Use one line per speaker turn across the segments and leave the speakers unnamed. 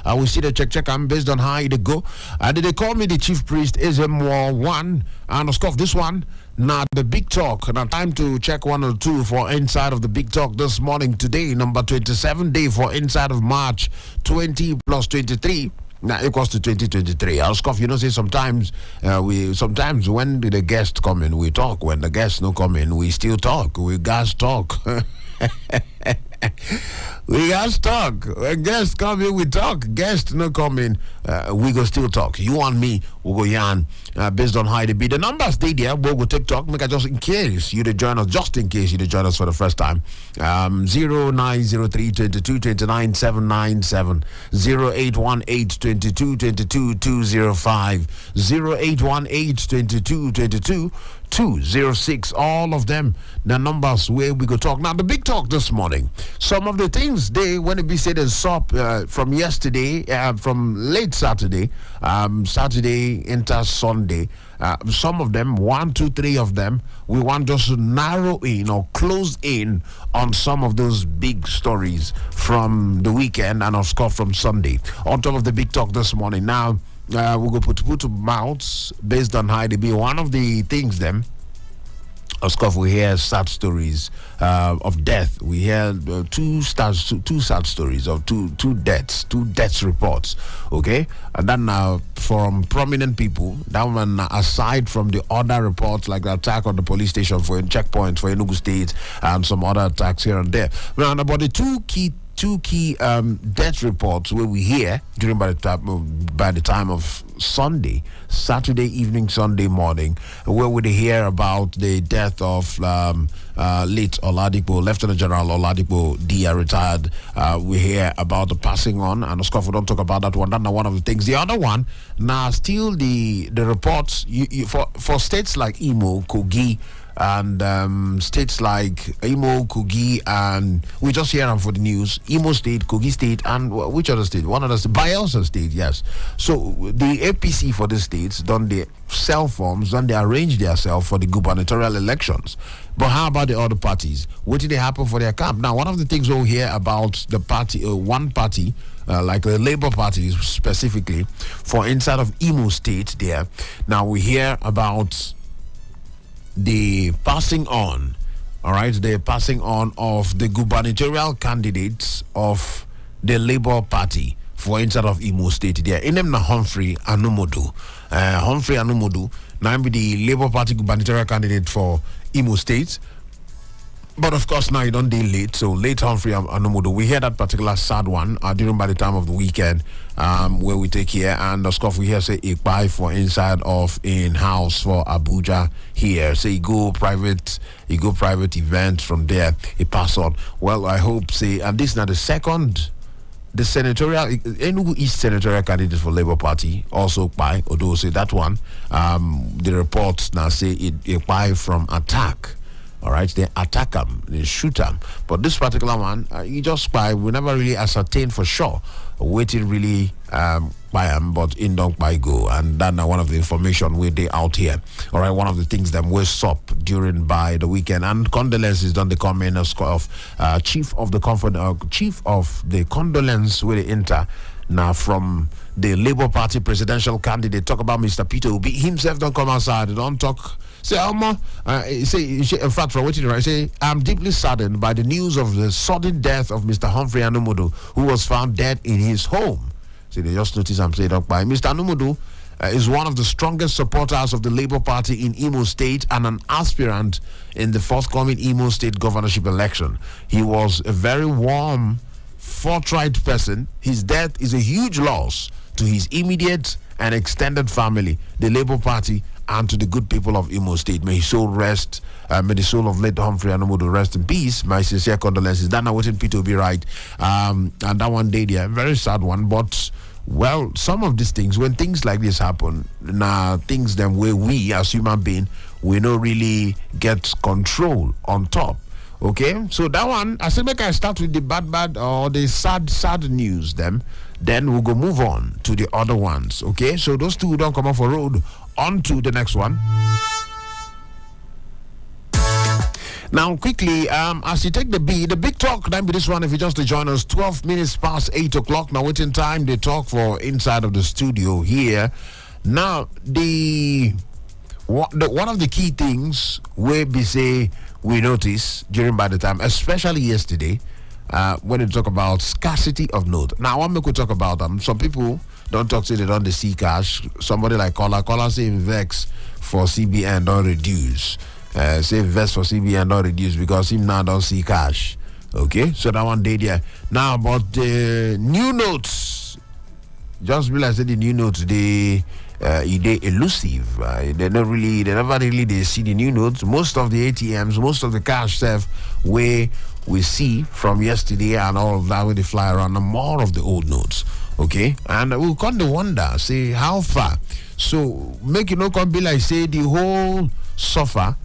I will see the check. I'm based on how it go. Did they call me the chief priest? EZEMMUO 1. And of course, this one. Now, the big talk. Now, time to check 1 or 2 for inside of the big talk this morning. Today, number 27 day for inside of March 20 plus 23. Now equals to 2023. I'll scoff. Say sometimes sometimes when the guests come in, we talk. When the guests no come in, we still talk. We guys talk. We guys talk. When guests come in, we talk. Guests no come in, we go still talk. You and me, we go yarn based on how it be. The numbers stay there. We'll go TikTok. Make just in case you join us. Just in case you join us for the first time. 0903 22 29 797 0818 22 22 205 0818 22 22 206. All of them, the numbers where we go talk. Now, the big talk this morning. Some of the things when it be said is up from yesterday, from late Saturday, Saturday into Sunday. Some of them, 1, 2, 3 of them, we want just to narrow in or close in on some of those big stories from the weekend and of course from Sunday. On top of the big talk this morning. Now, we'll go put to mouths based on how they be. One of the things them, of course, we hear sad stories of death. We hear two sad stories of two deaths reports. Okay, and then from prominent people. That one aside from the other reports like the attack on the police station for checkpoints for Enugu State and some other attacks here and there. Now, about the two key death reports where we hear during by the time of Saturday evening, Sunday morning, where we hear about the death of late Oladipo, Lieutenant General Oladipo Dia retired. We hear about the passing on, and of course we don't talk about that one. That's not one of the things. The other one, now still the reports for states like Imo, Kogi, and states like Imo, Kogi, and we just hear them for the news. Imo State, Kogi State, and which other state? One other state, Bayelsa State, yes. So the APC for the states done the cell forms, done they arrange themselves for the gubernatorial elections. But how about the other parties? What did they happen for their camp? Now, one of the things we'll hear about the party, one party, like the Labour Party specifically, for inside of Imo State there. Now we hear about the passing on, all right, the passing on of the gubernatorial candidates of the Labour Party for inside of Imo State there. In them, Humphrey Anumodu. Humphrey Anumodu, now be the Labour Party gubernatorial candidate for Imo State. But of course, now you don't deal late. So late Humphrey Anumodu. We hear that particular sad one during by the time of the weekend, where we take here, and of course we hear say a buy for inside of in house for Abuja here. Say you go private event from there. He pass on. Well, I hope and this is now the second. The senatorial Enugu East senatorial candidate for Labour Party also by although say that one. The reports now say it buy from attack. All right, they attack them, they shoot them. But this particular one, you just spy. We never really ascertain for sure. Waiting really by them, but in don't by go. And that's one of the information we they out here. All right, one of the things that was up during by the weekend. And condolences done the comment of chief of the condolence with the inter. Now from the Labour Party presidential candidate, talk about Mr. Peter Obi himself. Don't come outside. Don't talk. Say, in fact, from what you know, say, I'm deeply saddened by the news of the sudden death of Mr. Humphrey Anumodu, who was found dead in his home. See, they just notice I'm saying by Mr. Anumodu is one of the strongest supporters of the Labour Party in Imo State and an aspirant in the forthcoming Imo State governorship election. He was a very warm, forthright person. His death is a huge loss to his immediate and extended family, the Labour Party, and to the good people of Imo State. May his soul rest. May the soul of late Humphrey Anumodu rest in peace. My sincere condolences. That now waiting Peter will be right. And that one day there, very sad one. But well, some of these things, when things like this happen, now things them where we as human beings, we don't really get control on top. Okay, so that one, I said, make I start with the bad or the sad news. Then we'll go move on to the other ones. Okay, so those two don't come off a road. On to the next one. Now, quickly, as you take the big talk, then be this one. If you just to join us, 12 minutes past 8 o'clock. Now, waiting time, they talk for inside of the studio here. Now, one of the key things we notice during by the time, especially yesterday, when they talk about scarcity of note. Now, I want me to talk about them. Some people don't talk to they don't see cash. Somebody like Kola say vex for CBN don't reduce. Say invest for CBN don't reduce because him now don't see cash. Okay, so that one day there. Now about the new notes, just realize that the new notes they elusive. They never really they see the new notes. Most of the ATMs, most of the cash stuff where we see from yesterday and all of that when they fly around, and more of the old notes. Okay, and we'll come to wonder, say how far. So make it no come be like say the whole suffer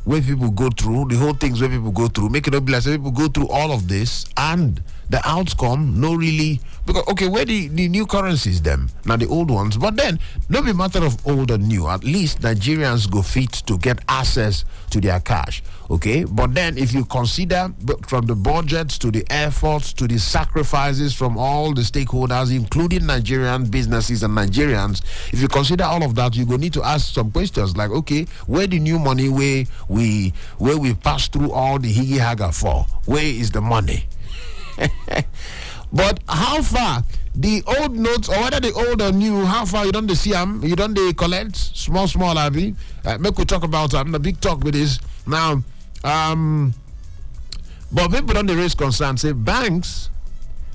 where people go through, the whole things where people go through, make it not be like say people go through all of this and the outcome no really, because okay, where the new currencies them now the old ones, but then no be matter of old or new, at least Nigerians go fit to get access to their cash. Okay, but then if you consider from the budgets to the efforts to the sacrifices from all the stakeholders, including Nigerian businesses and Nigerians, if you consider all of that, you go need to ask some questions like, okay, where the new money where we pass through all the higi haga for, where is the money? But how far the old notes, or whether the old or new, how far you don't see them, you don't they collect small Abby. Make we talk about the big talk with this now. But people don't raise concern, say banks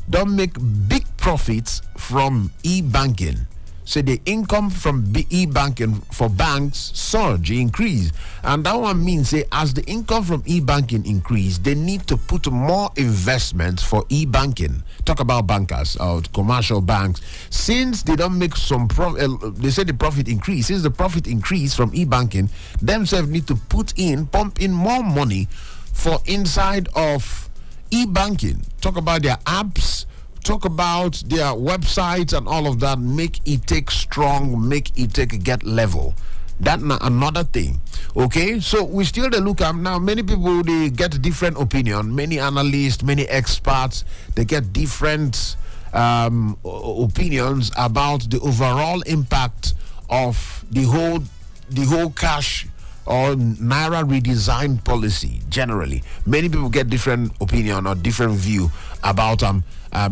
don't make big profits from e-banking. Say the income from e-banking for banks surge, increase. And that one means, say, as the income from e-banking increase, they need to put more investment for e-banking. Talk about bankers or commercial banks. Since they don't make some profit, they say the profit increase. Since the profit increase from e-banking, themselves need to pump in more money for inside of e-banking. Talk about their apps, talk about their websites and all of that. Make it take strong, make it take get level. That's another thing. Okay, so we still the look at now. Many people they get different opinion. Many analysts, many experts, they get different opinions about the overall impact of the whole cash or Naira redesign policy generally. Many people get different opinion or different view about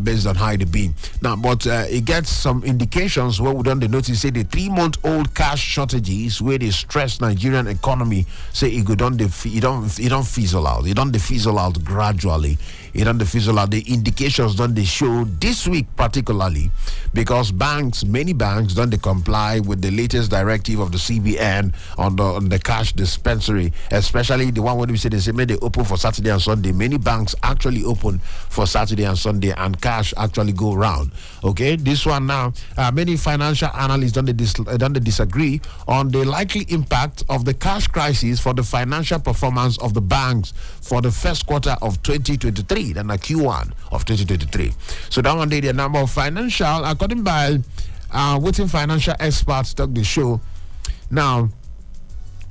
based on how it be. Now, but it gets some indications where we don't notice, say the 3-month-old cash shortages where they stress Nigerian economy, say it don't fizzle out. It don't fizzle out gradually. It don't fizzle out. The indications don't they show this week particularly because many banks don't they comply with the latest directive of the CBN on the cash dispensary, especially the one where we say they open for Saturday and Sunday. Many banks actually open for Saturday and Sunday and cash actually go around. Okay, this one now, many financial analysts don't disagree on the likely impact of the cash crisis for the financial performance of the banks for the first quarter of 2023 than the Q1 of 2023. So that one day the number of financial, according by waiting financial experts talk the show. Now,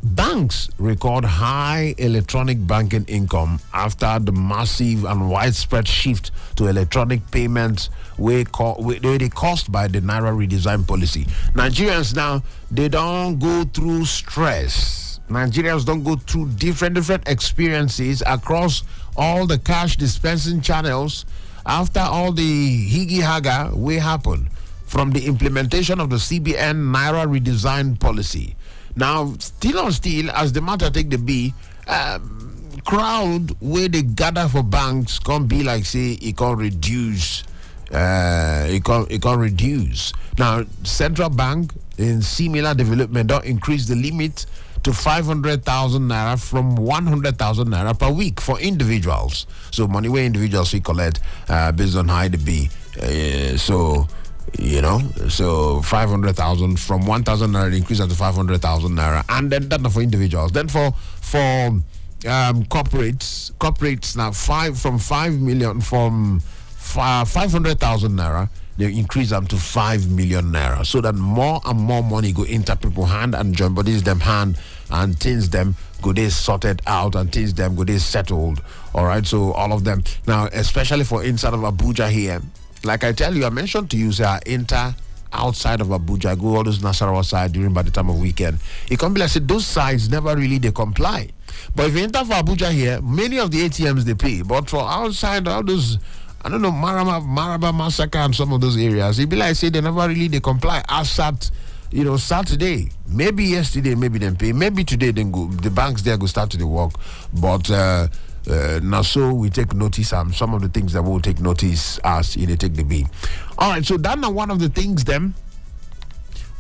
banks record high electronic banking income after the massive and widespread shift to electronic payments where they caused by the Naira redesign policy. Nigerians now, they don't go through stress. Nigerians don't go through different experiences across all the cash dispensing channels after all the higi haga will happen from the implementation of the CBN Naira redesign policy. Now, still, as the matter take the be, crowd where they gather for banks can't be like say it can't reduce. It can't reduce. Now, central bank in similar development don't increase the limit to 500,000 naira from 100,000 naira per week for individuals. So money where individuals we collect based on how it be. So 500,000 from 1,000 naira increase to 500,000 naira, and then that's for individuals. Then for corporates now 500,000 naira they increase them to 5 million naira, so that more and more money go into people hand and join bodies them hand, and things them go they sorted out, and things them go they settled. All right, so all of them now, especially for inside of Abuja here, like I tell you, I mentioned to you, say I enter outside of Abuja, go all those Nasarawa side during by the time of weekend. It can be like, say, those sides never really they comply. But if you enter for Abuja here, many of the ATMs they pay. But for outside, all those, I don't know, Maraba Massacre and some of those areas, it be like, say, they never really they comply. As at, Saturday, maybe yesterday, maybe they pay, maybe today then go, the banks there go start to the work. But now so we take notice some of the things that we'll take notice as they take the beat. All right, so that's one of the things them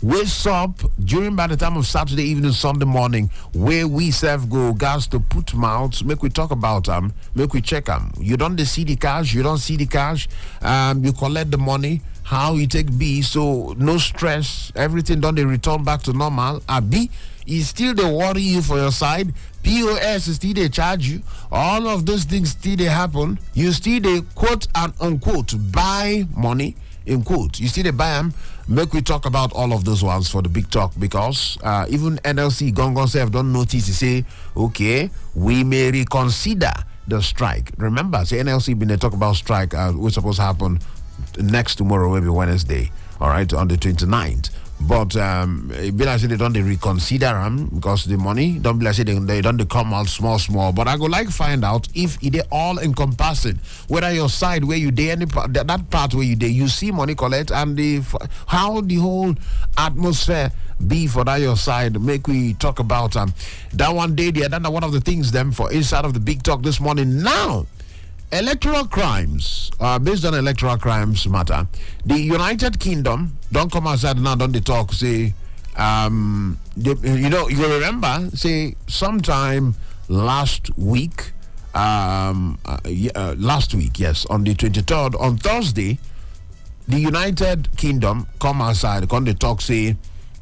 wakes up during by the time of Saturday evening, Sunday morning, where we serve go gas to put mouths, make we talk about them, make we check them. You don't see the cash, you don't see the cash, you collect the money, how you take B, so no stress, everything done they return back to normal. B is still they worry you for your side. POS is still they charge you. All of those things still they happen. You still they quote and unquote buy money in quote. You still they buy them. Make we talk about all of those ones for the big talk, because even NLC Gongon self don't notice to say, okay, we may reconsider the strike. Remember, say NLC been they talk about strike which supposed to happen next tomorrow, maybe Wednesday. All right, on the 29th. But it be like say they don't they reconsider them because the money don't be like say they don't they come out small. But I go like find out if it all encompassing, whether your side where you day any part, that part where you day you see money collect, and how the whole atmosphere be for that your side. Make we talk about that one day there. That's one of the things them for inside of the big talk this morning. Now, electoral crimes, based on electoral crimes matter. The United Kingdom don't come outside now, don't they talk, say, you remember, say, sometime last week, yes, on the 23rd, on Thursday, the United Kingdom come outside, come they talk, say,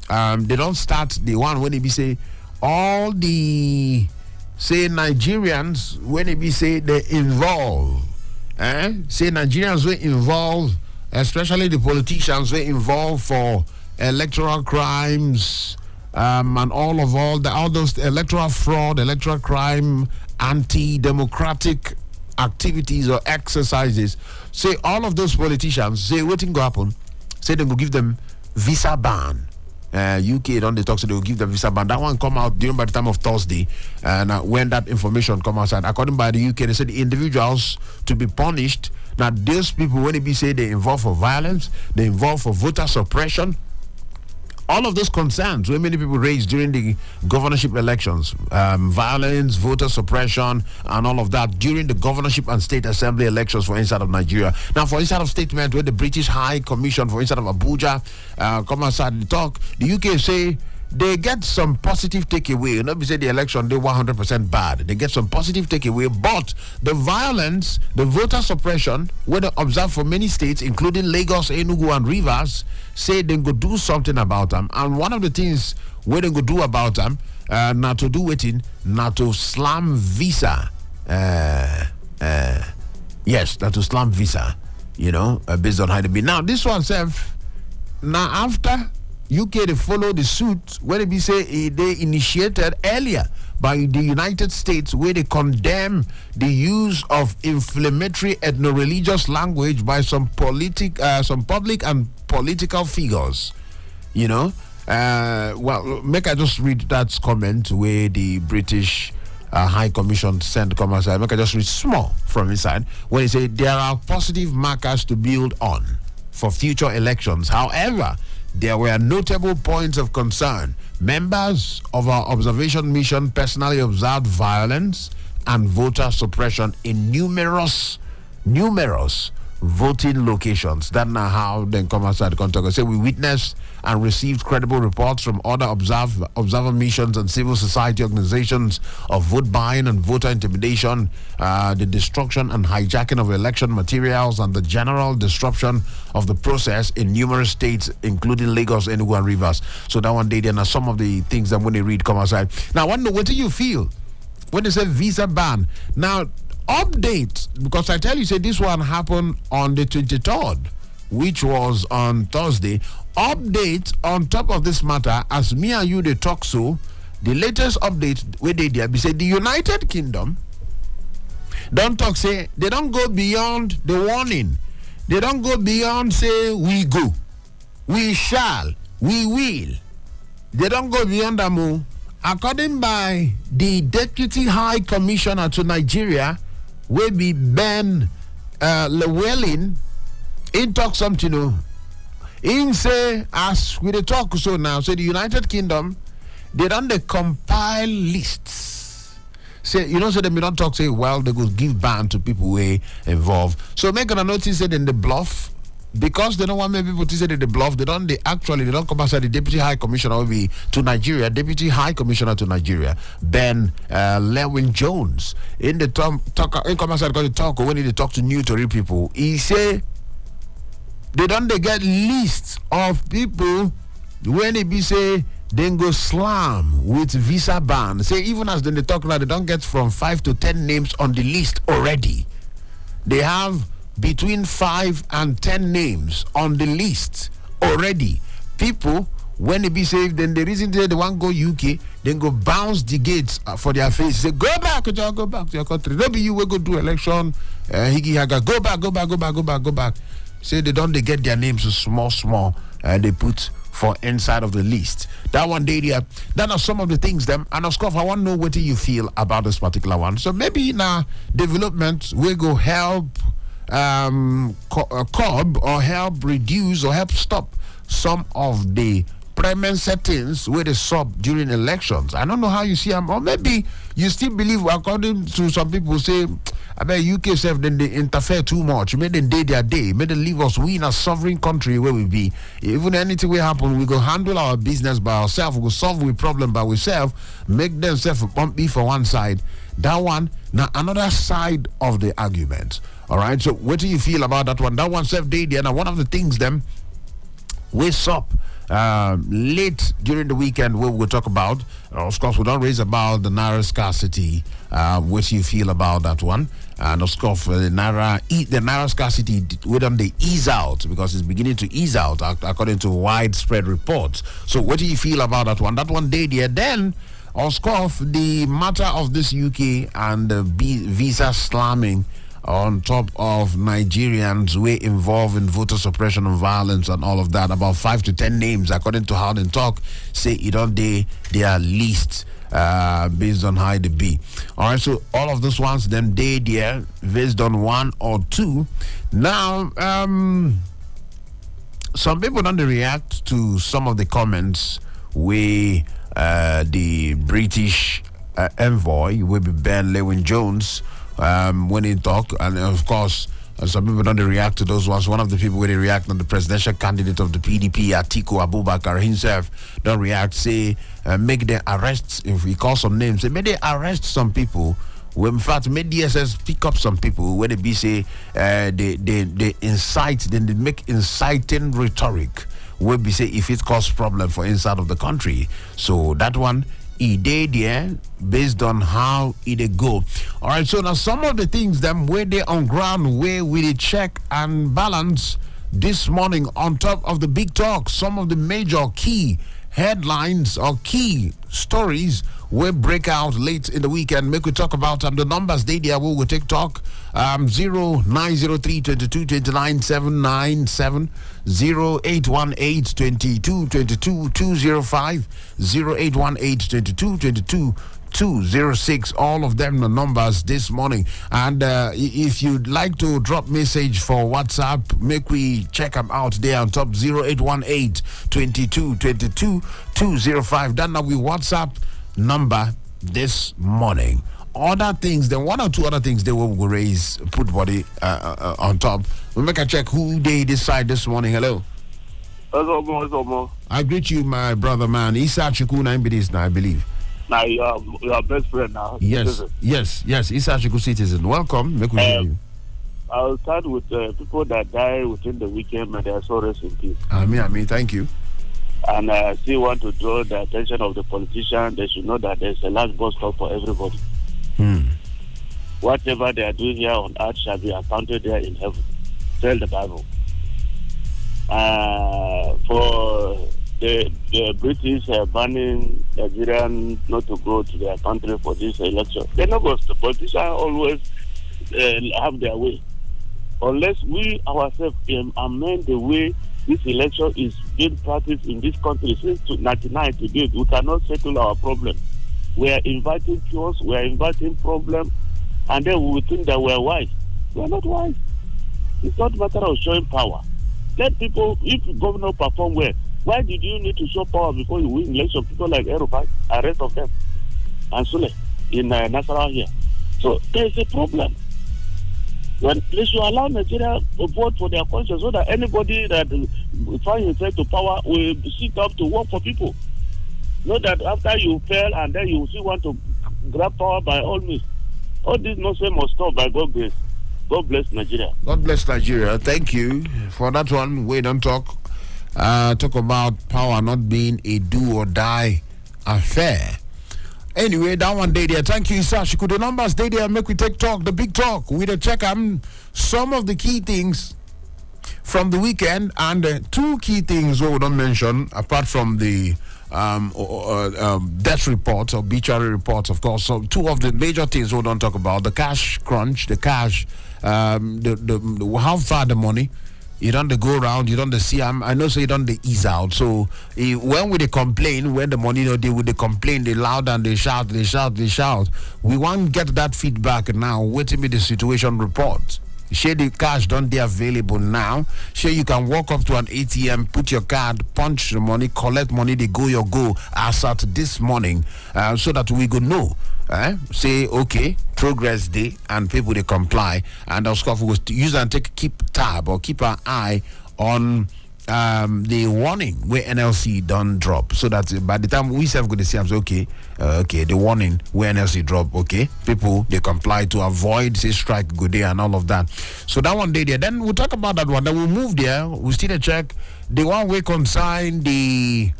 they don't start the one when they be say, all the say Nigerians when it be say they involve, say Nigerians were involved, especially the politicians were involved for electoral crimes, and all those electoral fraud, electoral crime, anti-democratic activities or exercises. Say all of those politicians say what thing go happen? Say they will give them visa ban. UK don't they talk, so they will give them visa ban. That one come out during by the time of Thursday, and when that information come outside, according by the UK, they said the individuals to be punished. Now those people, when they be say they involved for violence, they involved for voter suppression, all of those concerns where many people raised during the governorship elections, violence, voter suppression, and all of that during the governorship and state assembly elections for inside of Nigeria. Now, for inside of statement where the British High Commission for inside of Abuja come outside and talk, the UK say they get some positive takeaway. Not be say the election they 100% bad. They get some positive takeaway, but the violence, the voter suppression, where they observe for many states, including Lagos, Enugu, and Rivers, say they go do something about them. And one of the things where they go do about them, not to do waiting, not to slam visa. Yes, not to slam visa. Based on how they be. Now this one self. Now after UK they follow the suit where they be say they initiated earlier by the United States, where they condemn the use of inflammatory ethno-religious language by some public and political figures. Well, make I just read that comment where the British High Commission sent come outside. Make I just read small from inside when they say there are positive markers to build on for future elections. However, there were notable points of concern. Members of our observation mission personally observed violence and voter suppression in numerous voting locations. That's not how they come outside the contact. Say we witnessed and received credible reports from other observer missions and civil society organizations of vote buying and voter intimidation, the destruction and hijacking of election materials, and the general disruption of the process in numerous states, including Lagos, Enugu, and Rivers. So that one day, then are some of the things that when they read come outside. Now, I wonder, what do you feel when they say visa ban? Now, update, because I tell you, say this one happened on the 23rd, which was on Thursday. Update on top of this matter, as me and you they talk so, the latest update where they did, say the United Kingdom don't talk, say they don't go beyond the warning. They don't go beyond say we go, we shall, we will. They don't go beyond that move. According by the Deputy High Commissioner to Nigeria, will be Ben Llewellyn, in talk something. In say, as we talk so now, so the United Kingdom, they don't they compile lists. Say, so they may not talk, say, well, they go give ban to people who are involved. So make a notice that in the bluff, because they don't want many people to say that they bluff, they don't come outside the Deputy High Commissioner will be to Nigeria, Deputy High Commissioner to Nigeria, Ben Lewin Jones. In the come outside because they talk, or when they talk to new Tory people, he say they get lists of people when they be say then go slam with visa ban. Say even as they talk now, they don't get from 5 to 10 names on the list already. They have between 5 and 10 names on the list already. People, when they be saved, then the reason they want to go UK, then go bounce the gates for their face. Say, go back to your country. Don't be you will go do election. Higgy Haga, go back. Say they get their names small, and they put for inside of the list. That one day there. That are some of the things them. And of course, I want to know what you feel about this particular one. So maybe in our development, we go help curb or help reduce or help stop some of the premise settings where they sub during elections. I don't know how you see them, or maybe you still believe, according to some people say, I bet UK self then they interfere too much. Made them day their day. Made them leave us. We in a sovereign country where we be. Even anything will happen, we go handle our business by ourselves. We go solve the problem by ourselves. Make themselves bumpy for one side. That one, now another side of the argument. All right. So what do you feel about that one? That one self day there. Now one of the things them we up late during the weekend we will talk about. Of course, we don't raise about the Naira scarcity. What do you feel about that one? And of course, the Naira scarcity, we don't they ease out because it's beginning to ease out according to widespread reports. So, what do you feel about that one? That one day there. Then, of course, the matter of this UK and the visa slamming on top of Nigerians were involved in voter suppression and violence and all of that. About 5 to 10 names, according to how they talk, say it on they are least based on how they be. All right, so all of those ones, them they there based on one or two. Now, some people don't react to some of the comments where the British envoy will be Ben Lewin Jones when he talk, and of course some people don't react to those ones. One of the people where they react on the presidential candidate of the PDP, Atiku Abubakar himself, don't react, say make them arrest, if we call some names, say may they arrest some people. Well, in fact, may DSS pick up some people where they be say they incite, then they make inciting rhetoric where be say if it cause problem for inside of the country. So that one there based on how it go. All right, so now some of the things them where they on ground where we check and balance this morning on top of the big talk. Some of the major key headlines or key stories will break out late in the weekend. Make we talk about the numbers they there will take talk 0903 22 29 797 0818 22 22 205 0818 22 22 206. All of them the numbers this morning. And if you'd like to drop message for WhatsApp, make we check them out there on top 0818 22 22 205. That now we WhatsApp number this morning. Other things, then one or two other things they will raise, put body on top. We'll make a check who they decide this morning. Hello.
Hello.
I greet you, my brother, man. Isa Chukuna now, I believe.
Now you are best friend now.
Yes. Isa Chiku citizen. Welcome. Make we hear you.
I'll start with people that die within the weekend, may their soul rest in peace.
Amen. Thank you.
And I still want to draw the attention of the politicians. They should know that there's a last bus stop for everybody. Whatever they are doing here on earth shall be accounted there in heaven. Tell the Bible. for the British banning Nigerians not to go to their country for this election. They're not going to. Politicians always have their way. Unless we ourselves amend the way this election is being practiced in this country since 1999 to date, we cannot settle our problem. We are inviting chaos, we are inviting problems, and then we will think that we are wise. We are not wise. It's not a matter of showing power. Let people, if the governor perform well, why did you need to show power before you win election? People like Erufai, and rest of them, and Sule in Nasarawa here. So there is a problem. When they should allow Nigeria to vote for their conscience so that anybody that finds himself to power will sit up to work for people. Not that after you fail and then you still want to grab power by all means. All this nonsense must stop by God's grace. God bless Nigeria.
God bless Nigeria. Thank you for that one. We don't talk about power not being a do or die affair. Anyway, that one day there. Thank you, sir. Could the numbers day there make we take talk, the big talk. We will check some of the key things from the weekend and two key things we don't mention apart from the death reports, obituary reports, of course. So two of the major things we don't talk about: the cash crunch, the cash, the how far the money. You don't go around, you don't see. I know, so you don't ease out. So when we they complain, when the money they would they complain, they loud and they shout. We want to get that feedback now. Wait till me the situation report. Share the cash don't be available now. Share you can walk up to an ATM, put your card, punch the money, collect money, they go your go as at this morning, so that we go know. Say okay, progress day, and people they comply, and our staff will use and keep tab or keep an eye on the warning where NLC don't drop, so that by the time we self go to see, I'm say okay, the warning where NLC drop, okay, people they comply to avoid say strike good day and all of that. So that one day there, then we'll talk about that one. Then we'll move there. We'll still check the one way consign the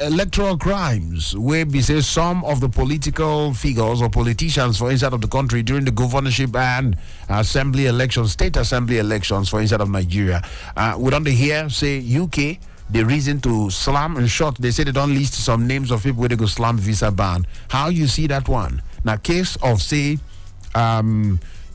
electoral crimes, where we say some of the political figures or politicians for inside of the country during the governorship and assembly elections, state assembly elections for inside of Nigeria. We don't hear say UK the reason to slam. In short, they say they don't list some names of people where they go slam visa ban. How you see that one? Now, case of say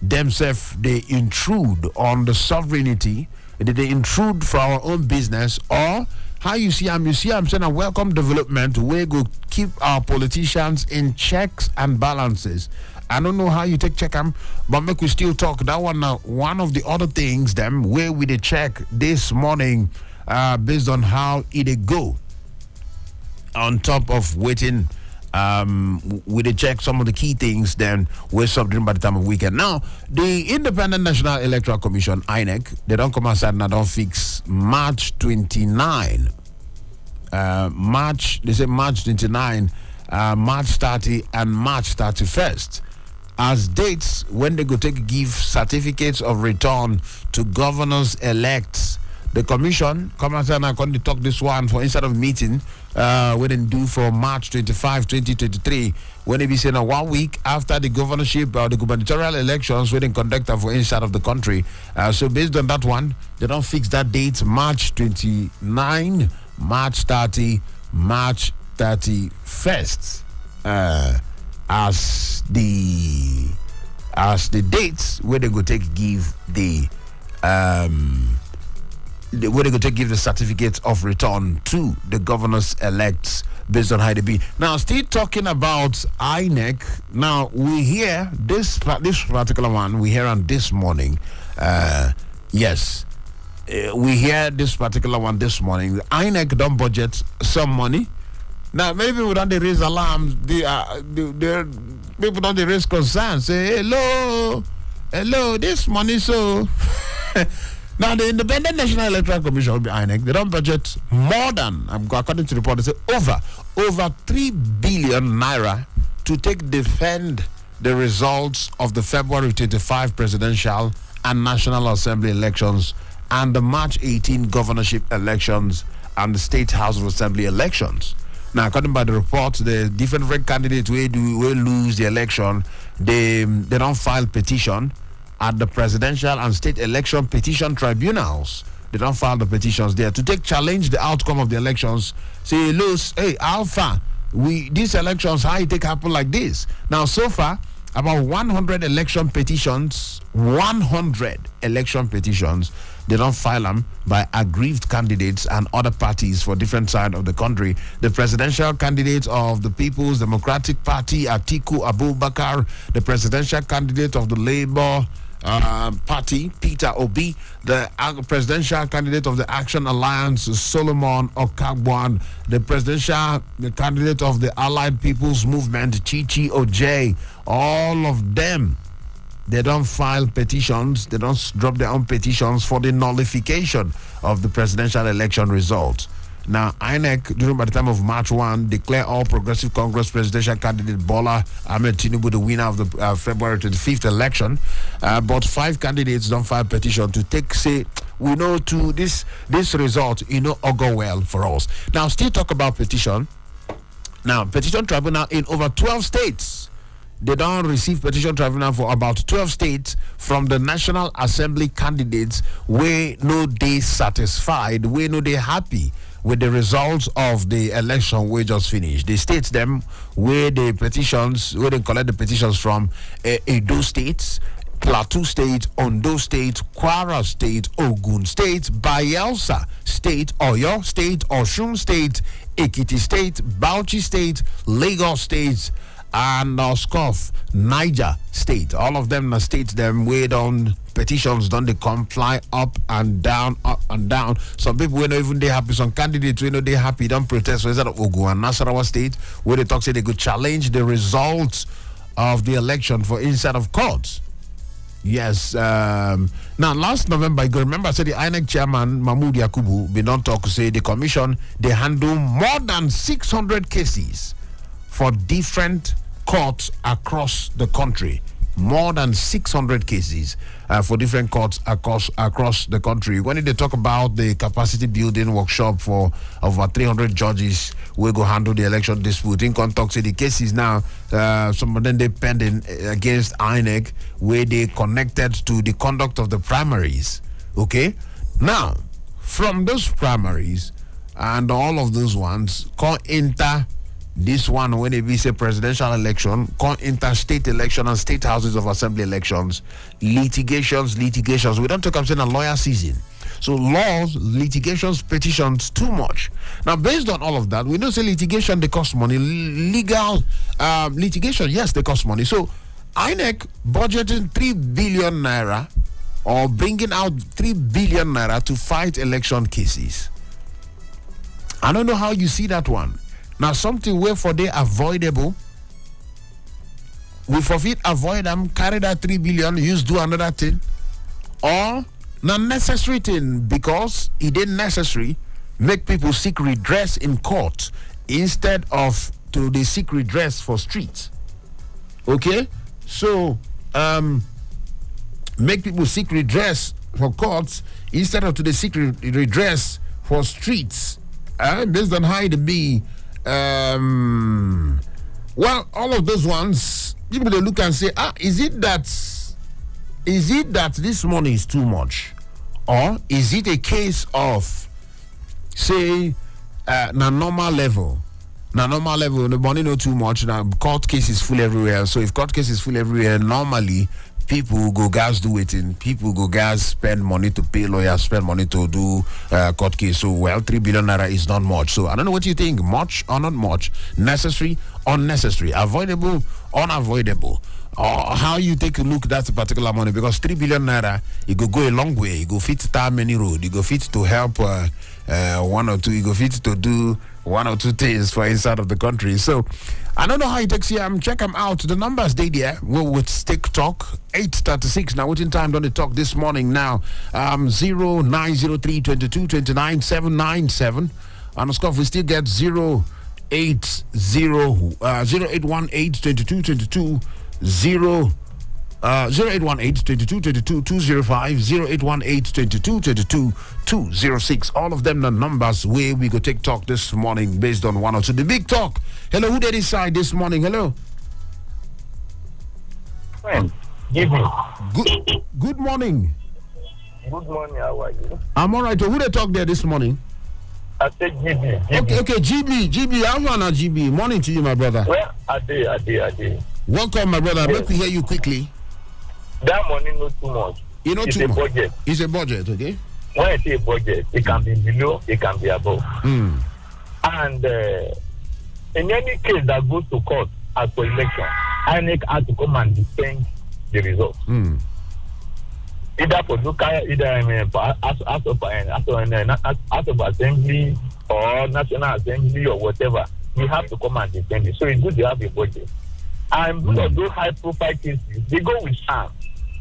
themselves they intrude on the sovereignty, they intrude for our own business, or how you see I'm saying a welcome development where go keep our politicians in checks and balances. I don't know how you take check them, but make we still talk. That one now, one of the other things them where we they check this morning based on how it go. On top of waiting, we they check some of the key things then we're something by the time of weekend. Now, the Independent National Electoral Commission, INEC, they don't come outside and don't fix March 29. They say March 29, March 30, and March 31st as dates when they go give certificates of return to governors elects. The commission come outside and going to talk this one for instead of meeting we didn't do for March 25, 2023, when they be saying 1 week after the governorship or the gubernatorial elections we didn't conduct for inside of the country. So based on that one, they don't fix that date, March 29, March 30, March 31st as the dates where they go give the where they go to give the certificates of return to the governors elects based on how they be. Now, still talking about INEC. Now, we hear this particular one, we hear on this morning. Yes, we hear this particular one this morning. The INEC don't budget some money. Now, maybe we don't raise alarms. People don't raise concerns. Say, hello, this money so... Now, the Independent National Electoral Commission, INEC, they don't budget more than, according to the report, they say over 3 billion naira to defend the results of the February 25 presidential and National Assembly elections and the March 18 governorship elections and the State House of Assembly elections. Now, according by the report, the different candidates will lose the election. They don't file petition at the presidential and state election petition tribunals. they don't file the petitions there to challenge the outcome of the elections. Say, Luz, hey, Alpha, these elections, how it take happen like this? Now, so far, about 100 election petitions, they don't file them by aggrieved candidates and other parties for different sides of the country. The presidential candidate of the People's Democratic Party, Atiku Abubakar, the presidential candidate of the Labour Party, Peter Obi, the presidential candidate of the Action Alliance, Solomon Okagwan, the candidate of the Allied People's Movement, Chichi Ojei, all of them, they don't file petitions, they don't drop their own petitions for the nullification of the presidential election results. Now, INEC, during by the time of March 1, declare all Progressive Congress presidential candidate Bola Ahmed Tinubu the winner of the February 25th election. But 5 candidates don't file petition to say, we know to this result, go well for us. Now, still talk about petition. Now, petition tribunal in over 12 states. They don't receive petition tribunal for about 12 states from the National Assembly candidates where no they satisfied, where no they happy with the results of the election we just finished. They state them where they collect the petitions from Edo State, Plateau State, Ondo State, Kwara State, Ogun State, Bayelsa State, Oyo State, Osun State, Ekiti State, Bauchi State, Lagos State, and Niger State. All of them states them way down petitions done they comply up and down. Some people we know even they happy, some candidates we know they happy don't protest. So instead of Ogun and Nasarawa State where they talk say they could challenge the results of the election for inside of courts. Yes. Now last November, you remember I said the INEC chairman Mahmoud Yakubu been on talk to say the commission they handle more than 600 cases for different courts across the country. More than 600 cases for different courts across the country. When they talk about the capacity building workshop for over 300 judges, we go handle the election dispute. In contact with the cases now, some of them they pending against INEC, where they connected to the conduct of the primaries. Okay, now from those primaries and all of those ones, come enter this one when it be say presidential election, interstate election and state houses of assembly elections, litigations. We don't talk about a lawyer season. So laws, litigations, petitions, too much. Now, based on all of that, we know say litigation they cost money. Legal litigation, yes, they cost money. So INEC budgeting 3 billion naira or bringing out 3 billion naira to fight election cases. I don't know how you see that one. Now, something where for they avoidable, we forfeit, avoid them, carry that 3 billion, do another thing, or not necessary thing because it didn't necessary make people seek redress in court instead of to they seek redress for streets. Okay, so make people seek redress for courts instead of to they seek redress for streets. Based on how it be. Well, all of those ones, people they look and say, is it that this money is too much, or is it a case of say na normal level, the money not too much. Now court case is full everywhere. So if court case is full everywhere, normally people go gas do it in. People go gas spend money to pay lawyers, spend money to do court case. So 3 billion naira is not much. So I don't know what you think, much or not much, necessary, unnecessary, avoidable, unavoidable. Or how you take a look at that particular money, because 3 billion naira, it go a long way. It go fit to many road. It go fit to help one or two. It go fit to do one or two things for inside of the country. So I don't know how it takes here. Check them out. The numbers they there. We'll with TikTok 8:36. Now, what in time don't they talk this morning now? 0903 22 29 797. And of course, we still get 080 0818 22 22 0818 22 22 205 0818 22 22 206. All of them the numbers where we go take talk this morning based on one or two. The big talk. Hello, who did decide this morning? Hello.
Friend, give me.
Good morning.
Good morning, how are you?
I'm all right. Who they talk there this morning?
I said GB.
Okay, GB. How are you, GB? Morning to you, my brother.
Well, I did.
Welcome, my brother.
Yes.
Let me hear you quickly.
That money not too much.
It's
a budget.
It's a budget, okay?
When I say budget, it can be below, it can be above. And in any case that goes to court as for election, INEC has to come and defend the result. Either for local, either as of assembly or national assembly or whatever, we have to come and defend it. So it's good to have a budget. And most of those high-profile cases, they go with SAM.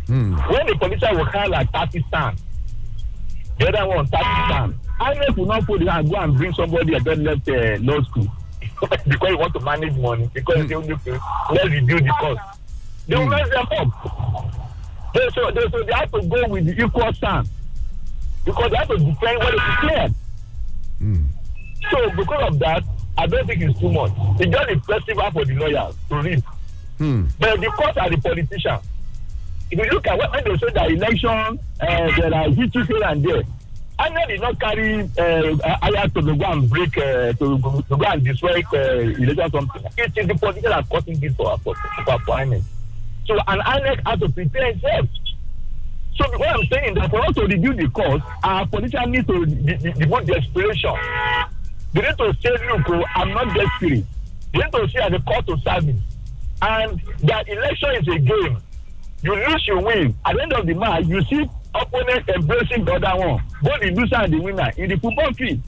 When the politician will hire like 30 SAM, the other one 30 SAM, INEC will not put it and go and bring somebody that left law school because you want to manage money, because they only let's reduce the cost. They will mess them up. So they have to go with the equal SAM because they have to defend what is declared. So because of that, I don't think it's too much. It's just a festival for the lawyers to read. But the courts are the politicians. If you look at when they say that election, there are issues here and there. INEC did not carry Aya to go and break, to go and destroy election something. It is the politicians that are causing this for INEC. So an INEC has to prepare itself. So what I'm saying is that for us to reduce the cost, our politicians need to devote desperation. They need to say, look, I'm not desperate. They need to say at the cost of service. And that election is a game. You lose, you win. At the end of the match, you see opponents embracing the other one, both the loser and the winner in the football field.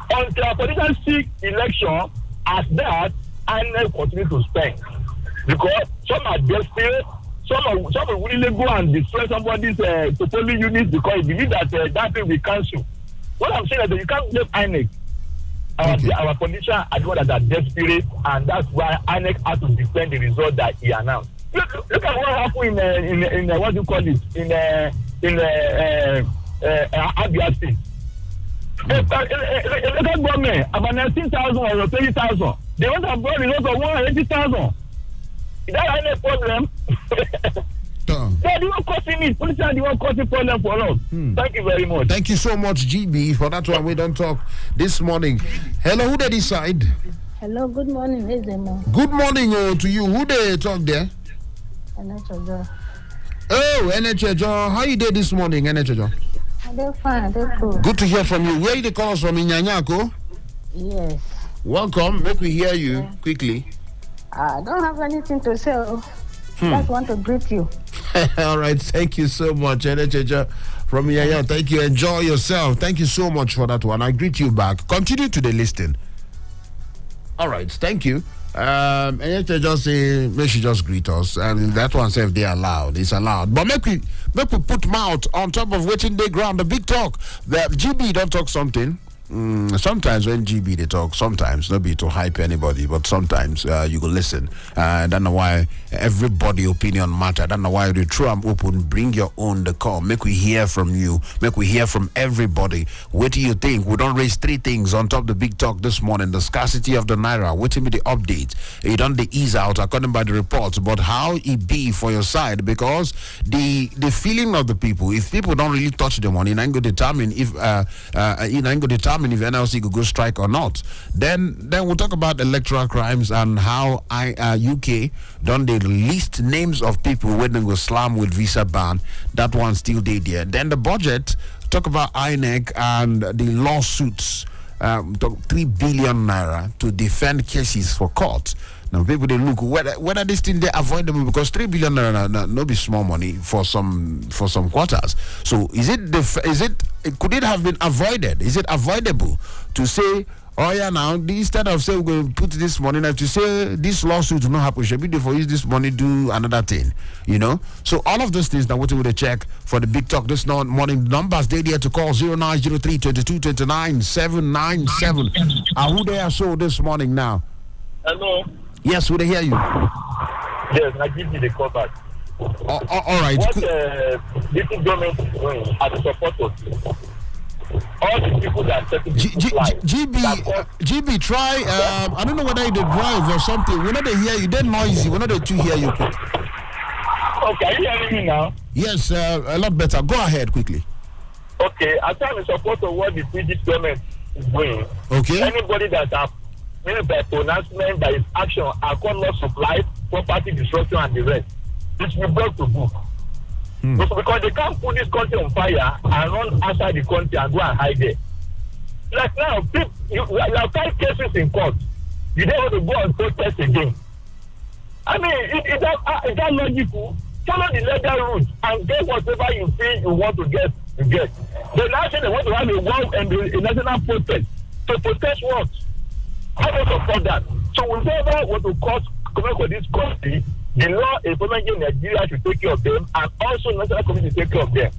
Until our politicians seek election as that, INEC continue to spend. Because some are desperate, some will really go and destroy somebody's polling unit because they believe that that thing will cancel. What I'm saying is that you can't blame INEC. Our politicians are the ones that are desperate, and that's why INEC has to defend the result that he announced. Look at what happened in what do you call it, in Abuja State. Local government, about 19,000 or 20,000. They want to brought results of 180,000. Is that INEC problem? They won't causing it. Politicians, they won't causing problem for us. Thank you very much.
Thank you so much, GB, for that one. We don't talk this morning. Hello, who they decide?
Hello, good morning, EZEMMUO.
Good morning to you. Who they talk there?
NHJ.
Oh, NHJ. How you did this morning, NHJ?
They're fine, they're cool.
Good to hear from you. Where you call us from? In Nyanyako?
Yes.
Welcome. Let me hear you quickly.
I don't have anything to say. Just want to greet you.
All right. Thank you so much, NHJ from Nyanya. Thank you. Enjoy yourself. Thank you so much for that one. I greet you back. Continue to the listing. All right. Thank you. And just say, make she just greet us, and that one say if they allowed, it's allowed. But make we put mouth on top of waiting day ground. The big talk. The GB don't talk something. Sometimes when GB they talk, sometimes not be to hype anybody, but sometimes you go listen. I don't know why everybody opinion matter. I don't know why the true I'm open. Bring your own the call. Make we hear from you. Make we hear from everybody. What do you think? We don't raise three things on top of the big talk this morning. The scarcity of the naira. Waiting me the update. You don't the ease out according by the reports, but how it be for your side, because the feeling of the people. If people don't really touch the money, it ain't going to determine if if NLC could go strike or not. Then we'll talk about electoral crimes and how UK done the list names of people when they go slam with visa ban. That one still did there. Then the budget, talk about INEC and the lawsuits, 3 billion naira to defend cases for court. Now people they look whether this thing they avoidable, because 3 billion naira no be small money for some quarters. So could it have been avoided? Is it avoidable to say, oh yeah, now instead of say we're going to put this money, now to say this lawsuit will not happen, should be for use this money do another thing, you know? So all of those things that what we will check for the big talk this morning. Numbers they there to call 0903 22 29 797. Who they are show this morning now?
Hello.
Yes, would I hear you?
Yes, I give you the call back.
All right.
What this government is doing as a support of all the people that are setting
GB, try. I don't know whether you drive or something. We're not hear you. They're noisy. We're not to hear you.
Okay, are you hearing me now?
Yes, a lot better. Go ahead quickly.
Okay, as I'm in support of what the British government is doing.
Okay.
Anybody that have made by pronouncement, by his action, are called loss of life, property destruction, and the rest, it should be brought to book. Because they can't put this country on fire and run outside the country and go and hide there. Like now, you have 5 cases in court. You don't want to go and protest again. I mean, is that logical? Follow the legal route and get whatever you feel you want to get, you get. The nation they want to have a war and a national protest. To protest what? How do you support that? So whoever want to cause comment for this country, the law enforcement in Nigeria should take care of them, and also national community take care of them.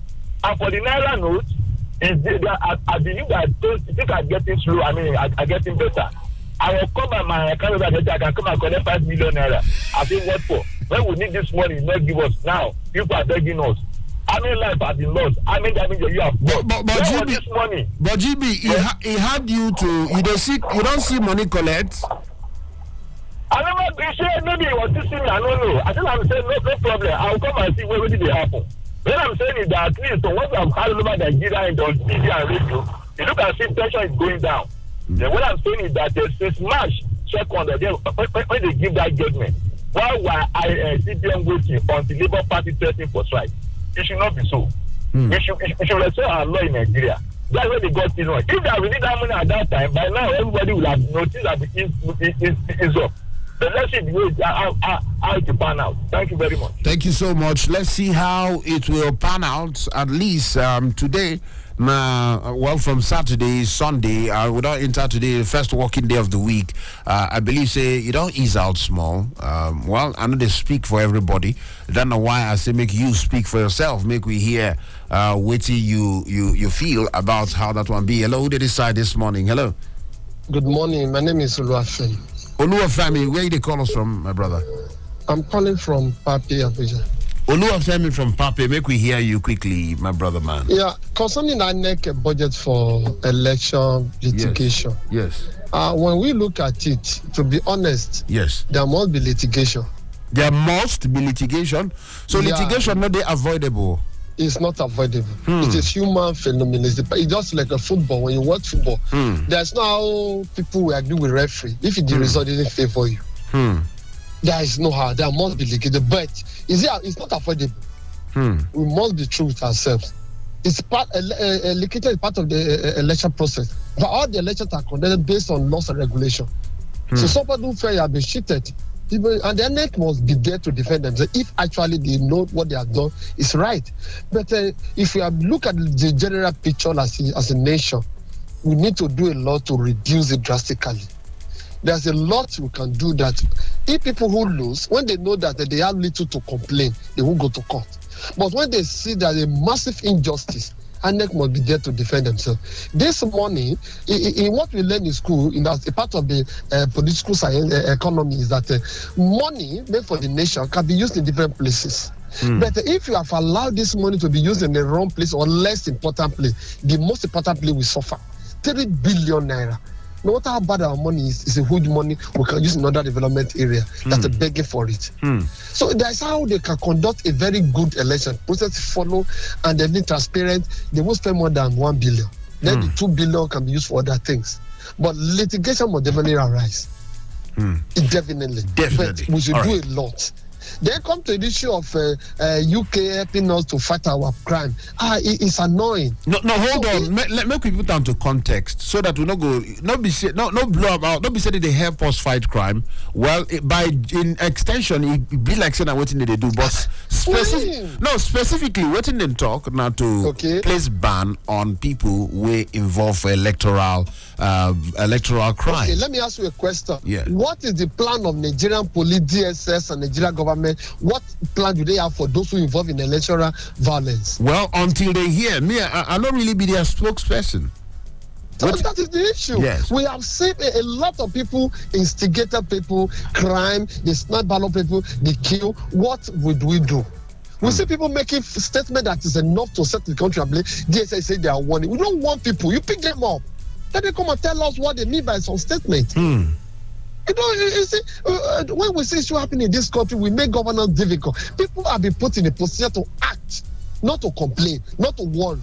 And for the Naira note, I believe that things are getting slow. I mean, are getting better. I will come at my account that I can come and collect 5 million naira. I think what for? When we need this money, not give us now. People are begging us. I mean, life has been lost. I mean, you have lost.
But GB,
this money?
But GB, he had you to. You don't see money collect.
I never said maybe he was teaching me. I don't know. I think I'm saying no problem. I'll come and see where did it happen. What I'm saying is that at least once I'm all over Nigeria and on TV and radio, you look at see tension is going down. Then what I'm saying is that there's a smash second when they give that judgment. Why I see them waiting until Labour Party testing for strike? It should not be so. We should respect our law in Nigeria. That's where they got it wrong. If they really that money at that time, by now everybody will have noticed that it is up. So let's see how to pan out. Thank you very much.
Thank you so much. Let's see how it will pan out. At least today. Well, from Saturday, Sunday, we don't enter today, the first working day of the week. I believe, say, you don't ease out small. Well, I know they speak for everybody. I don't know why I say make you speak for yourself. Make we hear what you feel about how that one be. Hello, who did decide this morning? Hello.
Good morning. My name is Oluwafemi.
Oluwafemi, where you call us from, my brother?
I'm calling from Papi, Abuja.
Oluwafemi from Pape, make we hear you quickly, my brother, man.
Yeah, concerning our next budget for election litigation.
Yes.
When we look at it, to be honest,
yes,
there must be litigation.
There must be litigation. So litigation not avoidable.
It's not avoidable. It is human phenomenon. It's just like a football. When you watch football, there's no how people will agree with referee if the result didn't favor you. There is no how. There must be litigation. But it's not avoidable. We must be true with ourselves. It's litigation is part of the election process. But all the elections are conducted based on laws and regulation. So somebody who feel you have been cheated, and the NEC must be there to defend themselves if actually they know what they have done is right. But if we look at the general picture as a nation, we need to do a lot to reduce it drastically. There's a lot we can do that. If people who lose, when they know that they have little to complain, they won't go to court. But when they see that a massive injustice, INEC must be there to defend themselves. This morning, in what we learn in school, as a part of the political science economy, is that money made for the nation can be used in different places. But if you have allowed this money to be used in the wrong place or less important place, the most important place will suffer. 3 billion naira. No matter how bad our money is, it's a huge money we can use in other development area. That's a begging for it. So that's how they can conduct a very good election. Process follow and they've been transparent. They won't spend more than 1 billion. Then the 2 billion can be used for other things. But litigation will definitely arise. Definitely. But we should do a lot. Then come to the issue of UK helping us to fight our crime. It's annoying.
No, hold on. Let me put down to context so that we not go, not blow about, not be saying they help us fight crime. Well, in extension, it be like saying what they do, but specifically, what they talk now to place ban on people who involve electoral crime.
Okay, let me ask you a question.
Yeah.
What is the plan of Nigerian police, DSS, and Nigerian government? What plan do they have for those who involve in electoral violence?
Well, until they hear me, I don't really be their spokesperson.
So that is the issue.
Yes.
We have seen a lot of people, instigated people, crime, they snipe ballot people, they kill. What would we do? We see people making statement that is enough to set the country ablaze. DSS say they are warning. We don't want people. You pick them up. Then they come and tell us what they mean by some statement. You see, when we see issue happening in this country, we make governance difficult. People have been put in a position to act, not to complain, not to warn.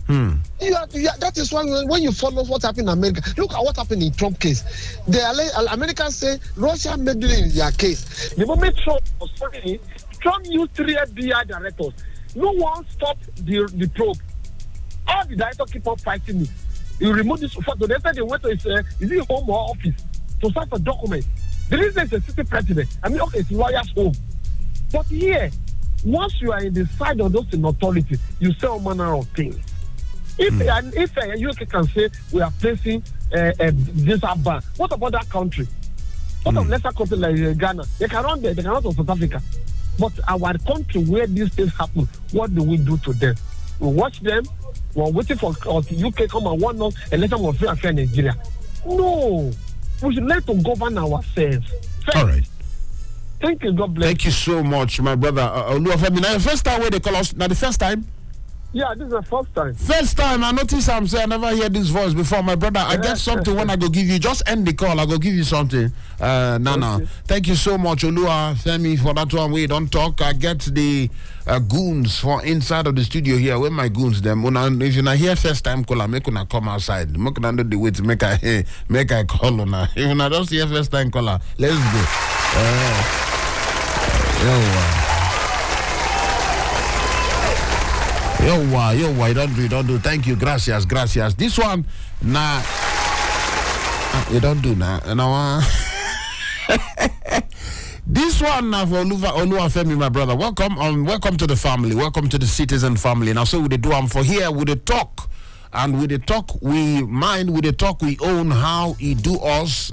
That is why when you follow what happened in America, look at what happened in Trump case. The Americans say Russia made it in their case. The moment Trump was sorry, Trump used 3 FBI directors. No one stopped the probe. All the directors keep on fighting me. You remove this photo. They said they went to his home or office to sign for documents. The reason is a city president. I mean, okay, it's lawyer's home. But here, once you are in the side of those in authority, you say all manner of things. If UK can say we are placing this ban, what about that country? What of lesser country like Ghana? They can run there, they can run to South Africa. But our country where these things happen, what do we do to them? We watch them, we're waiting for the UK come and warn us and let them free and fair Nigeria. No. We should learn to govern ourselves. First.
All right.
Thank you, God bless.
Thank you so much, my brother. Oluwafemi, now the first time where they call us, now the first time?
Yeah, this is the first time.
First time, I notice I'm saying I never heard this voice before, my brother. I get something when I go give you. Just end the call. I go give you something. Nana. Thank you so much, Oluwafemi, for that one. We don't talk. I get the goons for inside of the studio here. Where my goons them? If you're not here first time caller, make una come outside. Make una do the way to make I call una. If you're not just here first time caller, let's go. Yo, why don't do. Thank you, gracias. This one, nah, you don't do now. This one now for Oluwafemi, my brother. Welcome to the family. Welcome to the citizen family. Now, so with the do for here with the talk, and with the talk we mind, with the talk we own. How he do us.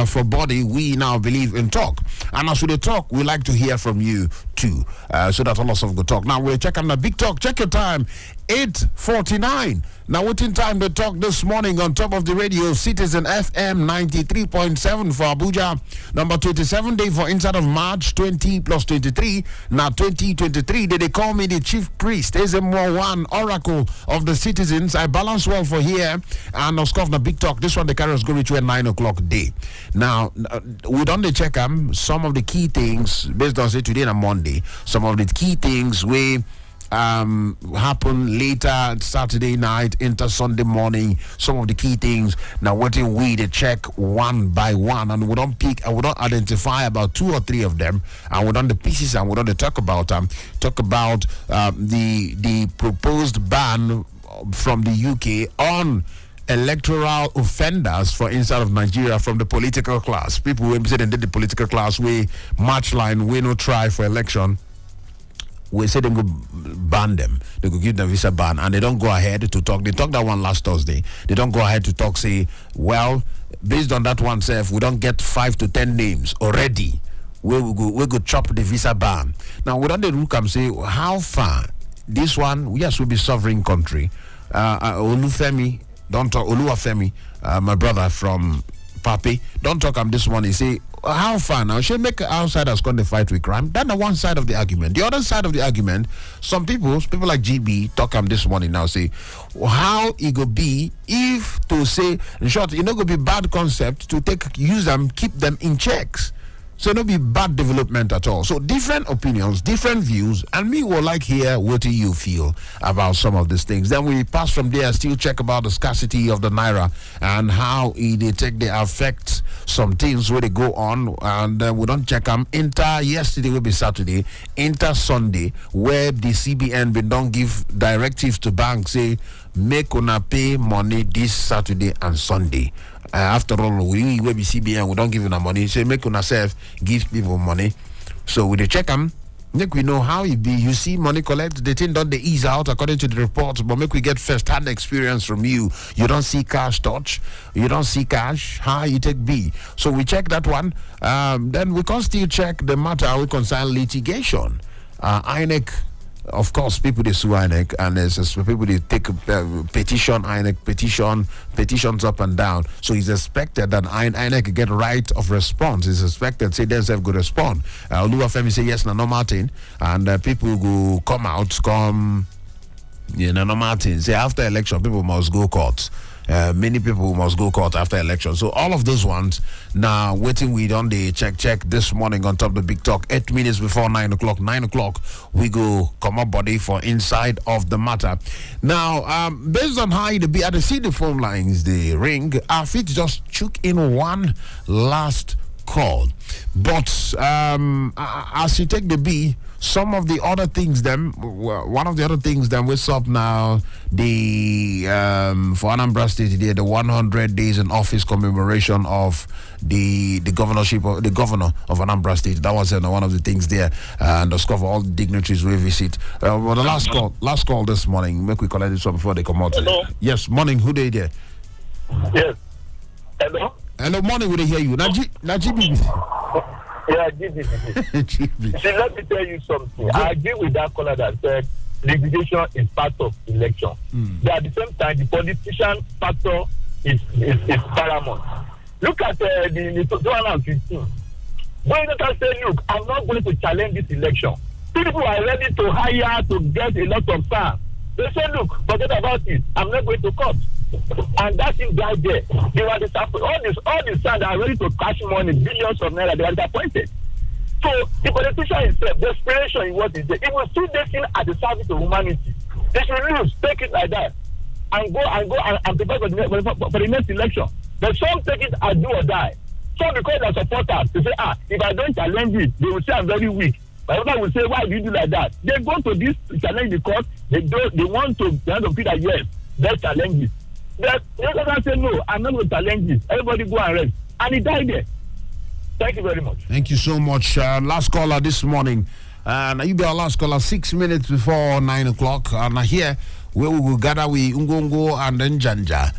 For body, we now believe in talk. And as we the talk, we like to hear from you too. So that all of us go talk. Now we're checking the big talk. Check your time. 8:49. Now waiting time to talk this morning on top of the radio. Citizen FM 93.7 for Abuja. Number 27 day for inside of March 20 plus 23. Now 2023. They call me the chief priest. EZEMMUO one oracle of the citizens. I balance well for here. And of course the big talk. This one the carriers go reach at 9 o'clock day. Now we done the check some of the key things based on say today and Monday. Some of the key things we happen later Saturday night into Sunday morning. Some of the key things now waiting we to check one by one, and we don't pick and we don't identify about 2 or 3 of them, and we don't the pieces and we don't talk about the proposed ban from the UK on electoral offenders for inside of Nigeria from the political class. People who say they did the political class we march line, we no try for election. We say they go ban them. They go give them visa ban, and they don't go ahead to talk. They talked that one last Thursday. They don't go ahead to talk. Say, well, based on that one, self, we don't get 5 to 10 names already. We go chop the visa ban. Now we don't look and say how far this one. Yes, will be sovereign country. Oluwafemi, don't talk. Oluwafemi, my brother from Papi, don't talk. This one. He say. How far now? Should make outsiders come to fight with crime? That's the one side of the argument. The other side of the argument, some people like GB talk this morning now say, how it go be if to say in short, it not gonna be bad concept to use them, keep them in checks. So it not be bad development at all. So different opinions, different views, and me will like hear what do you feel about some of these things. Then we pass from there, still check about the scarcity of the naira and how they affect some things where they go on, and we don't check them. Yesterday will be Saturday, Sunday, where the CBN been don't give directives to banks say make una pay money this Saturday and Sunday. After all, we be CBN, we don't give you money. So make una self give people money. So with the check them, make we know how it be. You see money collect, the thing don't they ease out according to the reports, but make we get first-hand experience from you. You don't see cash touch, you don't see cash, how you take B. So we check that one. Then we can still check the matter we concern litigation. INEC. Of course, people they sue INEC, and there's people they take petition INEC, petitions up and down. So it's expected that INEC get right of response. It's expected say themselves good respond. Oluwafemi say yes, no Martin, and people go come, normal thing. Say after election, people must go court. Many people must go court after election. So all of those ones now waiting. We done the check this morning on top of the big talk. 8 minutes before 9 o'clock. 9 o'clock we go come up body for inside of the matter. Now based on how the be, I see the phone lines the ring. I fit just chook in one last call, but as you take the B, some of the other things one of the other things what's up now, the for Anambra State today, the 100 days in office commemoration of the governorship of the governor of Anambra State. That was one of the things there, and discover all the dignitaries we visit. Well, the last call this morning, make we collect this one before they come out.
Hello.
Yes, morning, who they there?
Yes. Hello.
Hello, morning, we they hear you. Najibi.
Yeah, GB. See, let me tell you something. I agree with that caller that said liquidation is part of election. But at the same time, the politician factor is paramount. Look at the 2015. When you can say, look, I'm not going to challenge this election. People are ready to hire to get a lot of funds. They say, look, forget about it. I'm not going to court. And that is right there. They were disappointed. All the sons are ready to cash money, billions of naira. They are disappointed. So the politician himself, the desperation in what is there, it will still taken at the service of humanity. They should lose, take it like that, and go and prepare for the next election. But some take it as do or die. Some because they are supporters, they say, if I don't challenge it, they will say I'm very weak. But others will say, why do you do like that? They go to this challenge because they want to feel that yes, let's challenge it. But the other say, no, I'm not going to challenge this. Everybody go and rest. And he died there. Thank you very much.
Thank you so much. Last caller this morning. And you be our last caller 6 minutes before 9 o'clock. And here, where we will gather with Ngongo and then Janja.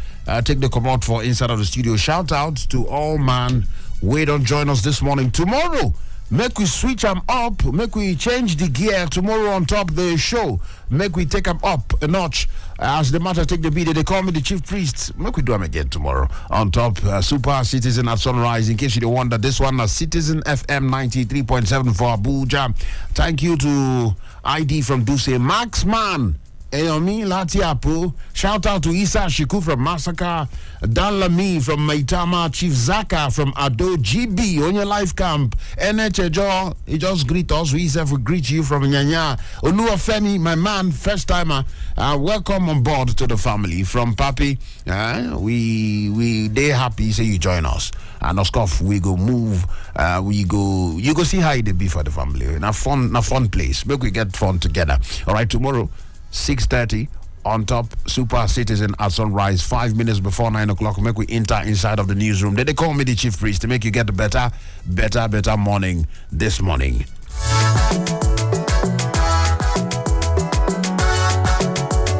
Take the command for inside of the studio. Shout out to all man. We don't join us this morning. Tomorrow, make we switch them up. Make we change the gear tomorrow on top of the show. Make we take them up a notch. As the matter take the beat, they call me the chief priest. Make we do them again tomorrow on top. Super Citizen at Sunrise. In case you don't wonder, this one is Citizen FM 93.7 for Abuja. Thank you to ID from Duse, Max Man, Eyomi Latiapu. Shout out to Isa Shiku from Massacre, Dan Lamy from Maitama, Chief Zaka from Ado, GB on your life camp, NHJO. He just greet us. We greet you from Nyanya. Onua Femi, my man, first timer. Welcome on board to the family from Papi. We they happy say you join us. And of course we go move. You go see how it be for the family. In a fun place. Make we get fun together. All right, tomorrow 6:30 on top Super Citizen at Sunrise. 5 minutes before 9 o'clock. Make we enter inside of the newsroom. They call me the chief priest to make you get the better morning this morning.